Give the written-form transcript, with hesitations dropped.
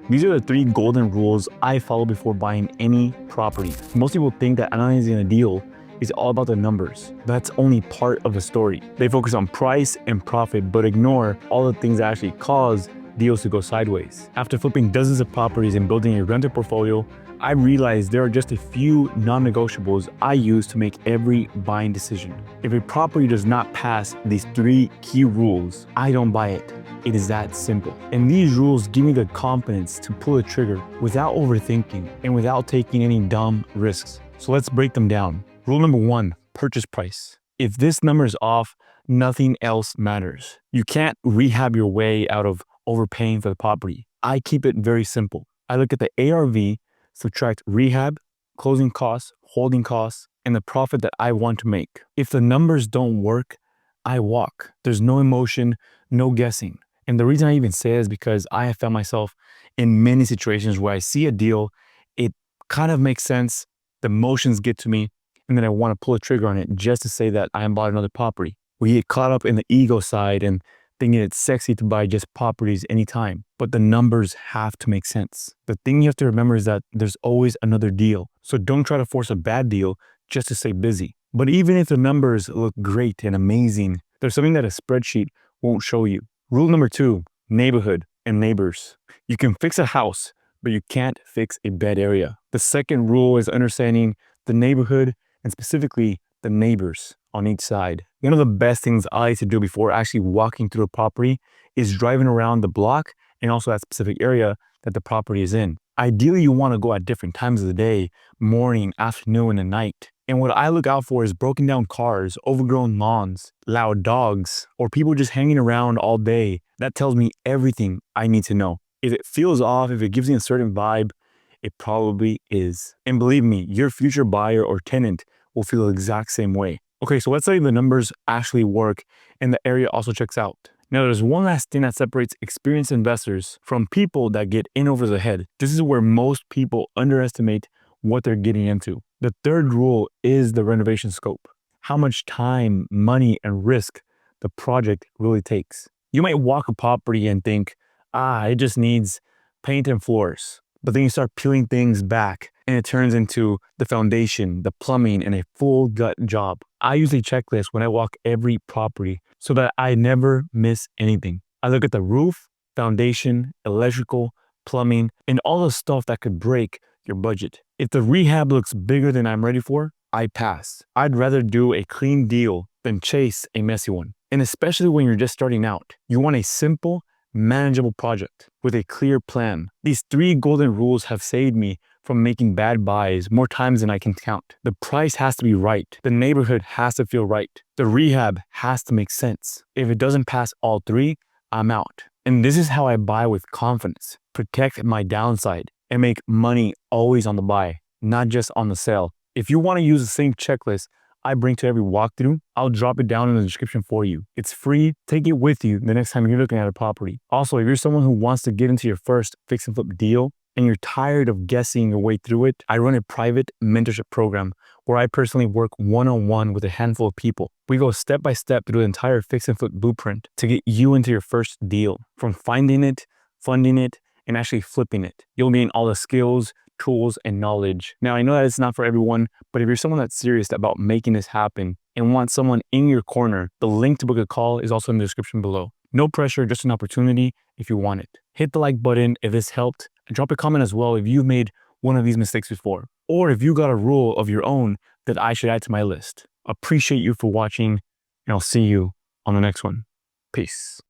These are the 3 golden rules I follow before buying any property. Most people think that analyzing a deal is all about the numbers. That's only part of the story. They focus on price and profit, but ignore all the things that actually cause deals to go sideways. After flipping dozens of properties and building a rental portfolio, I realized there are just a few non-negotiables I use to make every buying decision. If a property does not pass these 3 key rules, I don't buy it. It is that simple. And these rules give me the confidence to pull the trigger without overthinking and without taking any dumb risks. So let's break them down. Rule number 1, purchase price. If this number is off, nothing else matters. You can't rehab your way out of overpaying for the property. I keep it very simple. I look at the ARV, subtract rehab, closing costs, holding costs, and the profit that I want to make. If the numbers don't work, I walk. There's no emotion, no guessing. And the reason I even say it is because I have found myself in many situations where I see a deal, it kind of makes sense, the emotions get to me, and then I want to pull a trigger on it just to say that I bought another property. We get caught up in the ego side and thinking it's sexy to buy just properties anytime, but the numbers have to make sense. The thing you have to remember is that there's always another deal. So don't try to force a bad deal just to stay busy. But even if the numbers look great and amazing, there's something that a spreadsheet won't show you. Rule number 2, neighborhood and neighbors. You can fix a house, but you can't fix a bad area. The second rule is understanding the neighborhood and specifically the neighbors on each side. One of the best things I like to do before actually walking through a property is driving around the block and also that specific area that the property is in. Ideally, you want to go at different times of the day, morning, afternoon, and night. And what I look out for is broken down cars, overgrown lawns, loud dogs, or people just hanging around all day. That tells me everything I need to know. If it feels off, if it gives me a certain vibe, it probably is. And believe me, your future buyer or tenant will feel the exact same way. Okay, so let's say the numbers actually work and the area also checks out. Now, there's one last thing that separates experienced investors from people that get in over the head. This is where most people underestimate what they're getting into. The third rule is the renovation scope. How much time, money, and risk the project really takes. You might walk a property and think, it just needs paint and floors. But then you start peeling things back and it turns into the foundation, the plumbing, and a full gut job. I use a checklist when I walk every property so that I never miss anything. I look at the roof, foundation, electrical, plumbing, and all the stuff that could break your budget. If the rehab looks bigger than I'm ready for, I pass. I'd rather do a clean deal than chase a messy one. And especially when you're just starting out, you want a simple, manageable project with a clear plan. These 3 golden rules have saved me from making bad buys more times than I can count. The price has to be right. The neighborhood has to feel right. The rehab has to make sense. If it doesn't pass all 3, I'm out. And this is how I buy with confidence, protect my downside, and make money always on the buy, not just on the sell. If you want to use the same checklist I bring to every walkthrough, I'll drop it down in the description for you. It's free. Take it with you the next time you're looking at a property. Also, if you're someone who wants to get into your first fix and flip deal and you're tired of guessing your way through it, I run a private mentorship program where I personally work one-on-one with a handful of people. We go step by step through the entire fix and flip blueprint to get you into your first deal, from finding it, funding it, and actually flipping it. You'll gain all the skills, tools, and knowledge. Now, I know that it's not for everyone, but if you're someone that's serious about making this happen and want someone in your corner, the link to book a call is also in the description below. No pressure, just an opportunity if you want it. Hit the like button if this helped, and drop a comment as well if you've made one of these mistakes before, or if you got a rule of your own that I should add to my list. Appreciate you for watching, and I'll see you on the next one. Peace.